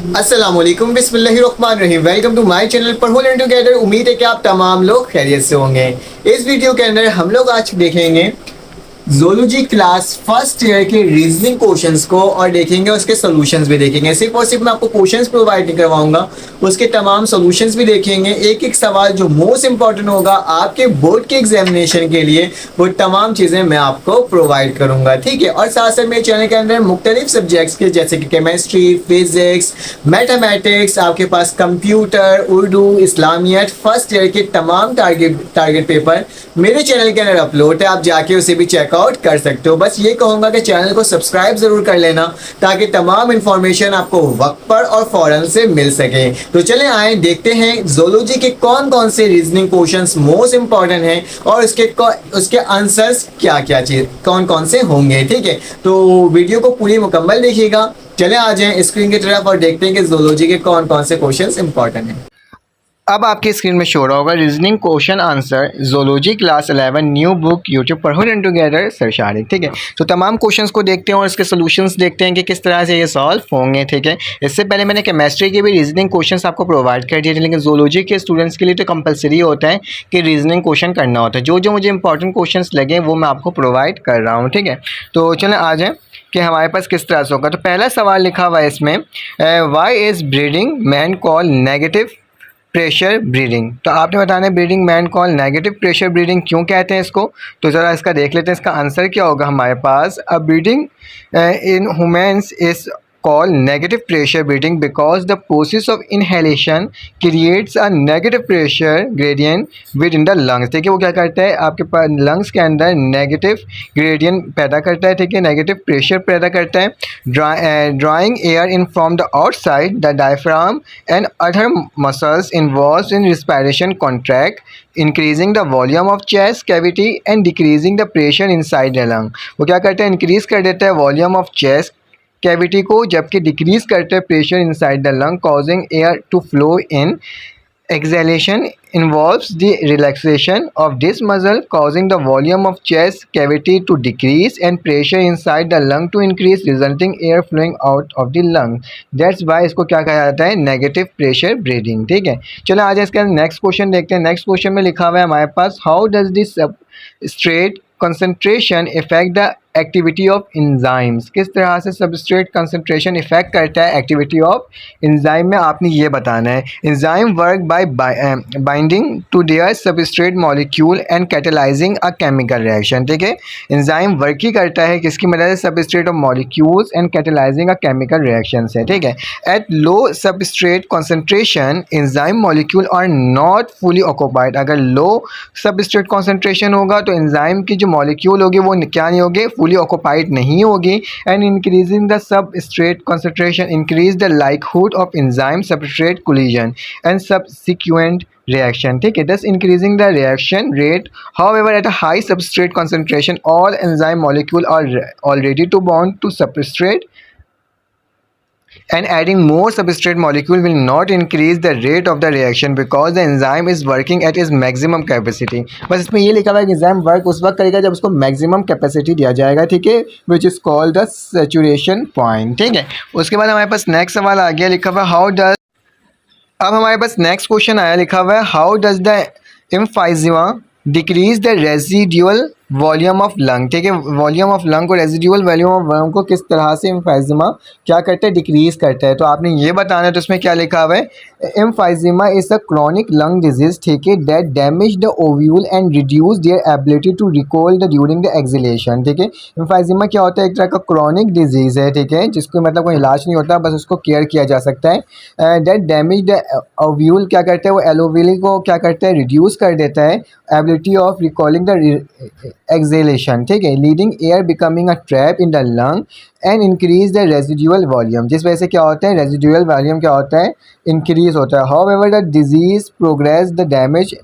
अस्सलामुअलैकुम बिस्मिल्लाहिर्रहमानिर्रहीम। Welcome to my channel पर होल एंड टुगेदर। उम्मीद है कि आप तमाम लोग खैरियत से होंगे। इस वीडियो के अंदर हम लोग आज देखेंगे ज़ूलॉजी क्लास फर्स्ट ईयर के रीजनिंग क्वेश्चंस को और देखेंगे उसके सॉल्यूशंस भी देखेंगे। सिर्फ और सिर्फ मैं आपको क्वेश्चंस प्रोवाइड नहीं करवाऊंगा, उसके तमाम सॉल्यूशंस भी देखेंगे। एक एक सवाल जो मोस्ट इंपॉर्टेंट होगा आपके बोर्ड के एग्जामिनेशन के लिए, वो तमाम चीज़ें मैं आपको प्रोवाइड करूंगा, ठीक है। और साथ साथ मेरे चैनल के अंदर मुख्तलिफ सब्जेक्ट्स के जैसे कि केमिस्ट्री, फिजिक्स, मैथमेटिक्स, आपके पास कंप्यूटर, उर्दू, इस्लामियत, फर्स्ट ईयर के तमाम टारगेट पेपर मेरे चैनल के अंदर अपलोड है। आप जाके उसे भी चेकआउट कर सकते हो। बस ये कहूंगा कि चैनल को सब्सक्राइब जरूर कर लेना ताकि तमाम इंफॉर्मेशन आपको वक्त पर और फौरन से मिल सके। तो चलें आए देखते हैं ज़ूलॉजी के कौन कौन से रीजनिंग क्वेश्चंस मोस्ट इंपॉर्टेंट हैं और उसके आंसर्स क्या क्या चीज कौन कौन से होंगे, ठीक है। तो वीडियो को पूरी मुकम्मल देखिएगा। चले आ जाएं स्क्रीन की तरफ और देखते हैं कि ज़ूलॉजी के कौन कौन से क्वेश्चंस इंपॉर्टेंट हैं। अब आपकी स्क्रीन में शो रहा होगा reasoning question answer zoology class 11 new book YouTube पर whole and together sir Shariq, ठीक है। तो तमाम क्वेश्चंस को देखते हैं और इसके सॉल्यूशंस देखते हैं कि किस तरह से ये सॉल्व होंगे, ठीक है। इससे पहले मैंने केमिस्ट्री के भी रीजनिंग क्वेश्चंस आपको प्रोवाइड कर दिए थे, लेकिन ज़ूलॉजी के स्टूडेंट्स के लिए तो कंपलसरी होता है कि रीजनिंग क्वेश्चन करना होता है। जो जो मुझे इंपॉर्टेंट क्वेश्चन लगे वो मैं आपको प्रोवाइड कर रहा हूँ, ठीक है। तो चलें आ जाएँ कि हमारे पास किस तरह से होगा। तो पहला सवाल लिखा हुआ है इसमें, why is breathing man call negative pressure breathing. तो आपने बताना है breathing man call negative pressure breathing क्यों कहते हैं इसको। तो ज़रा इसका देख लेते हैं, इसका आंसर क्या होगा हमारे पास। A breathing in humans is called negative pressure breathing because the process of inhalation creates a negative pressure gradient within the lungs। ठीक है, वो क्या करता है आपके पास लंग्स के अंदर नेगेटिव ग्रेडियंट पैदा करता है, ठीक है, नेगेटिव प्रेशर पैदा करता है। Drawing air in from the outside the diaphragm and other muscles involved in respiration contract increasing the volume of chest cavity and decreasing the pressure inside the lung. वो क्या करता है इंक्रीज कर देता है वॉल्यूम ऑफ चेस्ट कैविटी को, जबकि decrease करते हैं pressure inside the lung causing air to flow in. Exhalation involves the relaxation of this muscle causing the volume of chest cavity to decrease and pressure inside the lung to increase resulting air flowing out of the lung। that's why इसको क्या कहा जाता है negative pressure breathing, ठीक है। चलो आज इसका नेक्स्ट क्वेश्चन देखते हैं। नेक्स्ट क्वेश्चन में लिखा हुआ है हमारे पास, how does this substrate concentration affect the activity of enzymes. किस तरह से सबस्ट्रेट कंसंट्रेशन इफेक्ट करता है एक्टिविटी ऑफ इंजाइम में, आपने ये बताना है। Enzyme work by binding to their substrate molecule and catalysing a chemical reaction, ठीक है। इंजाइम वर्क ही करता है किसकी मदद से, substrate of molecules and catalysing a chemical reaction से, ठीक है। At low substrate concentration enzyme molecule are not fully occupied. अगर लो सबस्ट्रेट कंसंट्रेशन होगा तो इंजाइम की जो मॉलिक्यूल होगी वो क्या नहीं होगी, फुली ऑक्यूपाइड नहीं होगी। And increasing the substrate concentration increase the likelihood of enzyme substrate collision and subsequent reaction, ठीक है, thus increasing the reaction rate। however at a high substrate concentration all enzyme molecule are already to bond to substrate and adding more substrate molecule will not increase the rate of the reaction because the enzyme is working at its maximum capacity। बस इसमें ये लिखा हुआ है कि enzyme work उस वक्त करेगा जब उसको maximum capacity दिया जाएगा, ठीक है, which is called the saturation point, ठीक है। उसके बाद हमारे पास नेक्स्ट सवाल आ गया, लिखा हुआ है हाउ डज। अब हमारे पास नेक्स्ट क्वेश्चन आया, लिखा हुआ है how does the emphysema decrease the residual volume of lung, ठीक है। वॉल्यूम ऑफ लंग को, रेजिडुअल वॉल्यूम ऑफ लंग को किस तरह से एम्फाइजिमा क्या करता है, डिक्रीज करता है। तो आपने ये बताना है। तो इसमें क्या लिखा हुआ है, emphysema is a chronic lung disease, ठीक है, that damage the ovule and reduce their ability to recoil the during the exhalation, ठीक है। एम्फाइजिमा क्या होता है, एक तरह का क्रॉनिक डिजीज़ है, ठीक है, जिसको मतलब कोई इलाज नहीं होता, बस उसको केयर किया जा सकता है। दैट डैमेज द ओव्यूल क्या करता है, वो एलोवेली को क्या करता है, रिड्यूस कर देता है ability of recalling the exhalation, ठीक है, leading air becoming a trap in the lung and increase the residual volume. जिस वजह से क्या होता है, रेजिडुअल वॉल्यूम क्या होता है, इंक्रीज होता है। However the disease progress the damage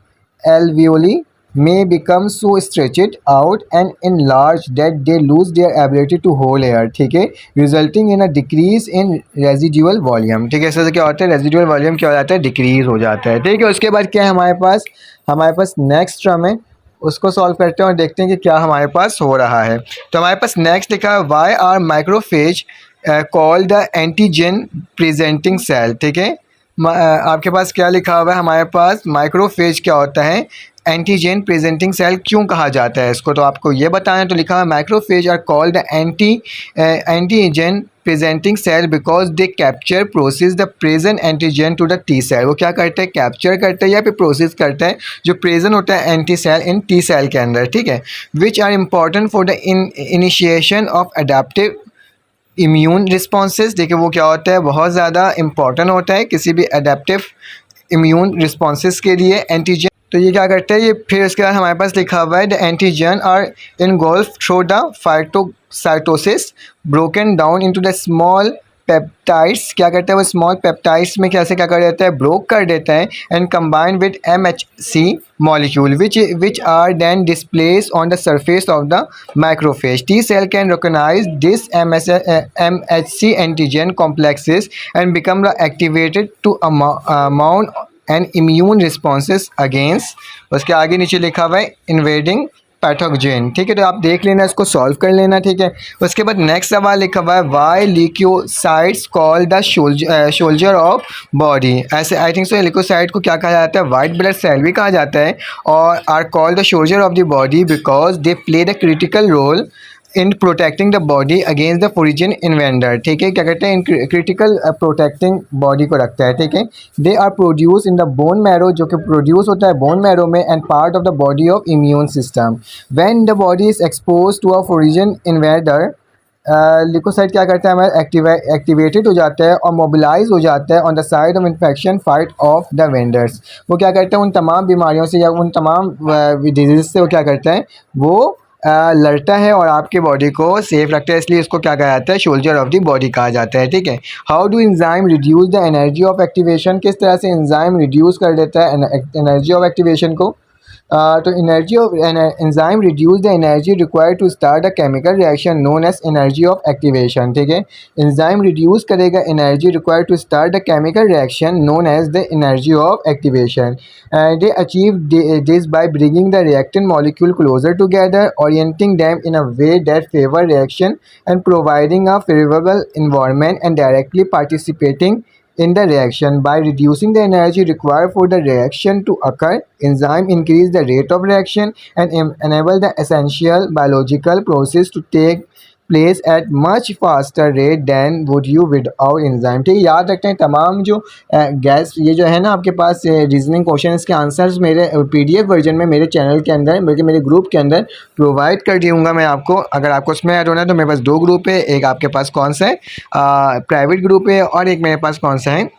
alveoli may become so stretched out and enlarged that they lose their ability to hold air, ठीक है, resulting in a decrease in residual volume, ठीक है। इससे क्या होता है, रेजिडुअल वॉल्यूम क्या हो जाता है, डिक्रीज हो जाता है, ठीक है। उसके बाद क्या है हमारे पास नेक्स्ट टर्म है, उसको सॉल्व करते हैं और देखते हैं कि क्या हमारे पास हो रहा है। तो हमारे पास नेक्स्ट लिखा है, why are macrophage called the antigen presenting cell. ठीक है, आपके पास क्या लिखा हुआ है हमारे पास, माइक्रोफेज क्या होता है, एंटीजन प्रेजेंटिंग सेल क्यों कहा जाता है इसको, तो आपको ये बताना है। तो लिखा हुआ है macrophage are called the antigen presenting cell because they capture process the present antigen to the T cell. वो क्या करते हैं, कैप्चर करते हैं या फिर प्रोसेस करते हैं जो प्रेजेंट होता है anti cell in T cell के अंदर। ठीक है, which are important for the initiation of adaptive immune responses. देखिए वो क्या होता है, बहुत ज़्यादा इंपॉर्टेंट होता है किसी भी अडेप्टिव इम्यून रिस्पॉन्सेज के लिए एंटीजन। तो ये क्या करते हैं, ये फिर उसके बाद हमारे पास लिखा हुआ है the antigen are engulf through the phagocytosis broken down into the small peptides. क्या करता है वो स्मॉल पेप्टाइड्स में कैसे क्या कर देता है, ब्रोक कर देता है and combine with MHC molecule which are then displaced on the surface of the macrophage. T cell can recognize this MHC antigen complexes and become activated to mount and immune responses against। उसके आगे नीचे लिखा हुआ है invading pathogen. ठीक है, तो आप देख लेना, इसको सॉल्व कर लेना। ठीक है, उसके बाद नेक्स्ट सवाल लिखा हुआ है why leukocytes call the soldier of body. ऐसे आई थिंक सो ल्यूकोसाइट को क्या कहा जाता है, वाइट ब्लड सेल भी कहा जाता है, और are called the soldier of the body because they play the critical role in protecting the body against the foreign invader. ठीक है, क्या कहते हैं, इन क्रिटिकल प्रोटेक्टिंग बॉडी को रखता है। ठीक है, they are produce in the bone marrow, जो कि प्रोड्यूस होता है बोन मैरो में, and part of the body of immune system. When the body is expose to a foreign invader, leukocyte क्या करता है, हमारा एक्टिवेटेड हो जाता है और मोबिलाइज हो जाता है on the side of infection fight of the vendors. वो क्या करता है, उन तमाम बीमारियों से या उन तमाम डिजीज से वो क्या करता है, वो लड़ता है और आपके बॉडी को सेफ रखता है, इसलिए इसको क्या कहा जाता है, सोल्जर ऑफ द बॉडी कहा जाता है। ठीक है, how do enzyme reduce the energy of activation, किस तरह से एंजाइम रिड्यूस कर देता है एनर्जी ऑफ एक्टिवेशन को। तो energy of enzyme reduce the energy required to start a chemical reaction known as energy of activation. ठीक है, एंजाइम रिड्यूस करेगा energy required to start the chemical reaction known as the energy of activation. They achieve this by bringing the reactant molecule closer together, orienting them in a way that favor reaction and providing a favorable environment and directly participating in the reaction. By reducing the energy required for the reaction to occur, enzyme increase the rate of reaction and enable the essential biological process to take place at much faster rate than would you without enzyme। ठीक है, याद रखते हैं तमाम जो gas ये जो है ना आपके पास रीजनिंग क्वेश्चन, इसके आंसर्स मेरे PDF वर्जन में मेरे चैनल के अंदर बल्कि मेरे ग्रुप के अंदर प्रोवाइड कर दूँगा मैं आपको। अगर आपको उसमें ऐड होना है तो मेरे पास 2 ग्रुप है, एक आपके पास कौन सा है प्राइवेट ग्रुप है, और एक मेरे पास कौन सा है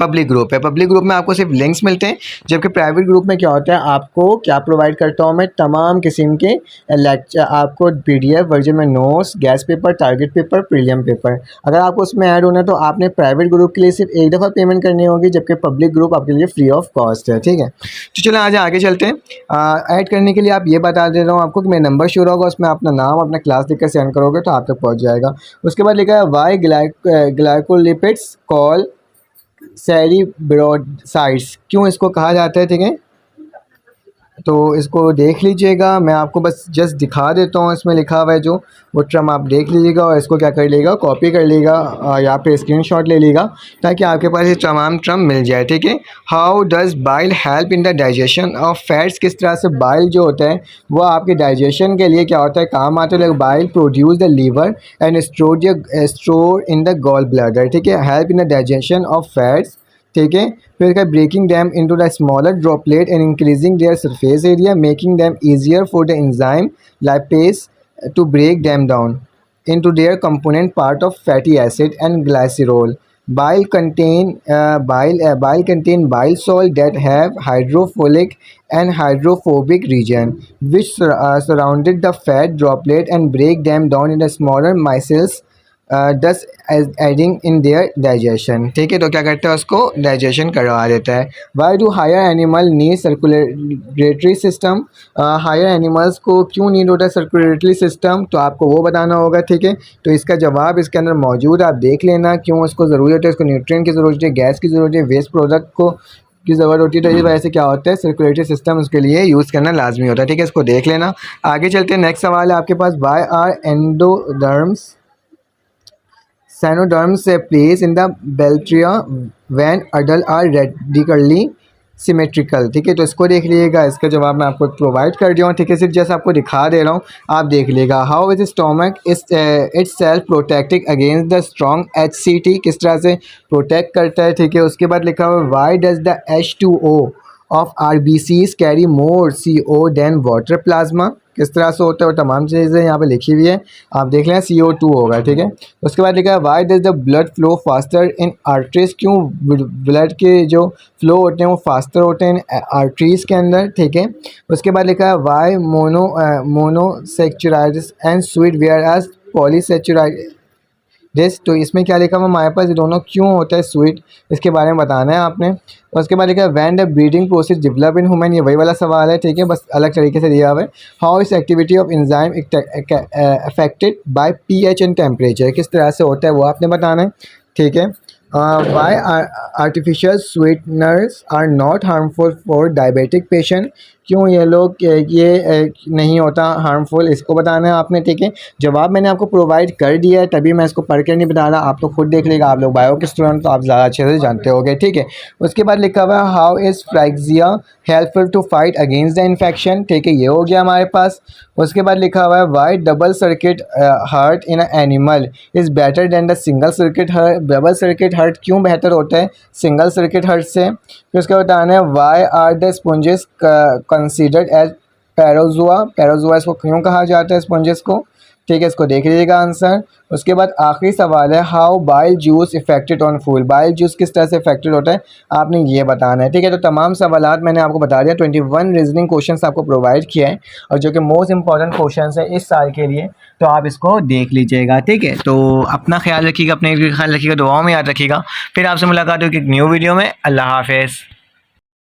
पब्लिक ग्रुप है। पब्लिक ग्रुप में आपको सिर्फ लिंक्स मिलते हैं, जबकि प्राइवेट ग्रुप में क्या होता है, आपको क्या प्रोवाइड करता हूँ मैं, तमाम किस्म के लेक्चर आपको PDF वर्जन में, notes, gas paper, target paper, prelim paper. अगर आपको उसमें ऐड होना है तो आपने प्राइवेट ग्रुप के लिए सिर्फ एक दफ़ा पेमेंट करनी होगी, जबकि पब्लिक ग्रुप आपके लिए फ्री ऑफ कॉस्ट है। ठीक है, तो चलो आज आगे चलते हैं। ऐड करने के लिए आप ये बता दे रहा हूँ आपको कि मेरा नंबर शो होगा, उसमें अपना नाम अपना क्लास लिखकर सेंड करोगे तो आप तक पहुँच जाएगा। उसके बाद लिखा है वाई ग्लाइकोलिपिड्स कॉल सेरिब्रोसाइट्स, क्यों इसको कहा जाता है। ठीक है, तो इसको देख लीजिएगा, मैं आपको बस जस्ट दिखा देता हूँ, इसमें लिखा हुआ है जो वो टर्म आप देख लीजिएगा और इसको क्या कर लेगा, कॉपी कर लेगा या फिर स्क्रीनशॉट ले लेगा ताकि आपके पास ये तमाम टर्म मिल जाए। ठीक है, how does bile help in the digestion of fats, किस तरह से बाइल जो होता है वो आपके डाइजेशन के लिए क्या होता है, काम आता है। Bile produce the liver and store in the gall bladder. ठीक है, help in the digestion of fats. ठीक है, फिर क्या, breaking them into the smaller droplet and increasing their surface area, making them easier for the enzyme lipase to break them down into their component part of fatty acid and glycerol. Bile contain bile salt that have hydrophilic and hydrophobic region which surrounded the fat droplet and break them down in the smaller micelles, thus aiding in their digestion। ठीक है, तो क्या करता है, उसको digestion करवा देता है। Why do higher animal need circulatory system, higher animals को क्यों नीड होता है सर्कुलेटरी सिस्टम, तो आपको वो बताना होगा। ठीक है, तो इसका जवाब इसके अंदर मौजूद, आप देख लेना क्यों उसको ज़रूरत होती है। इसको न्यूट्रिएंट की ज़रूरत है, गैस की ज़रूरत है, वेस्ट प्रोडक्ट को की ज़रूरत होती है, तो इस वजह से क्या होता है, सर्कुलेटरी सिस्टम उसके लिए यूज़ करना लाजमी होता है। ठीक है, इसको देख लेना। आगे चलते हैं, नेक्स्ट सवाल है आपके पास, why are endoderms cynoderms place in the bilateria when adult are radically symmetrical. ठीक है, तो इसको देख लीजिएगा, इसका जवाब मैं आपको प्रोवाइड कर दिया हूँ। ठीक है, सिर्फ जैसे आपको दिखा दे रहा हूँ, आप देख लीजिएगा। How is stomach it's self protecting against the strong HCT, किस तरह से प्रोटेक्ट करता है। ठीक है, उसके बाद लिखा हुआ why does the H2O of RBCs carry more CO than water plasma, किस तरह से होता है, वो तमाम चीज़ें यहाँ पे लिखी हुई है, आप देख लें। CO2 होगा। ठीक है, उसके बाद लिखा है Y does the blood flow faster in arteries, क्यों ब्लड के जो फ्लो होते हैं वो फास्टर होते हैं आर्टरीज के अंदर। ठीक है, उसके बाद लिखा है why monosaccharides and sweet whereas polysaccharide this, तो इसमें क्या लिखा हुआ हमारे पास, ये दोनों क्यों होता है स्वीट, इसके बारे में बताना है आपने। और उसके बाद लिखा है when the breeding process develop in human, ये वही वाला सवाल है। ठीक है, बस अलग तरीके से दिया हुआ है। How is activity of enzyme affected by pH and temperature, किस तरह से होता है वो आपने बताना है। ठीक है, why artificial sweeteners are not harmful for diabetic patient, क्यों ये लोग ये नहीं होता हार्मफुल, इसको बताना है आपने। ठीक है, जवाब मैंने आपको प्रोवाइड कर दिया है, तभी मैं इसको पढ़ कर नहीं बता रहा, आप लोग खुद देख लेगा, आप लोग बायो के स्टूडेंट तो आप ज़्यादा अच्छे से जानते होंगे। ठीक है, उसके बाद लिखा हुआ है how is pyrexia helpful to fight against the infection. ठीक है, ये हो गया हमारे पास। उसके बाद लिखा हुआ है why double circuit heart in animal is better than the single circuit heart, double circuit heart क्यों बेहतर होता है सिंगल सर्किट हार्ट से। फिर उसका बताना है why are the sponges considered as Parazoa, Parazoa इसको क्यों कहा जाता है स्पॉन्जेस को। ठीक है, इसको देख लीजिएगा आंसर। उसके बाद आखिरी सवाल है how bile juice affected on food, bile juice किस तरह से इफेक्टेड होता है आपने ये बताना है। ठीक है, तो तमाम सवालात मैंने आपको बता दिया, 21 रीजनिंग क्वेश्चंस आपको प्रोवाइड किया है और जो कि मोस्ट इंपॉर्टेंट क्वेश्चंस है इस साल के लिए, तो आप इसको देख लीजिएगा। ठीक है, तो अपना ख्याल रखिएगा, अपने ख्याल रखिएगा, दुआओं में याद रखिएगा। फिर आपसे मुलाकात होगी एक न्यू वीडियो में। अल्लाह हाफिज़।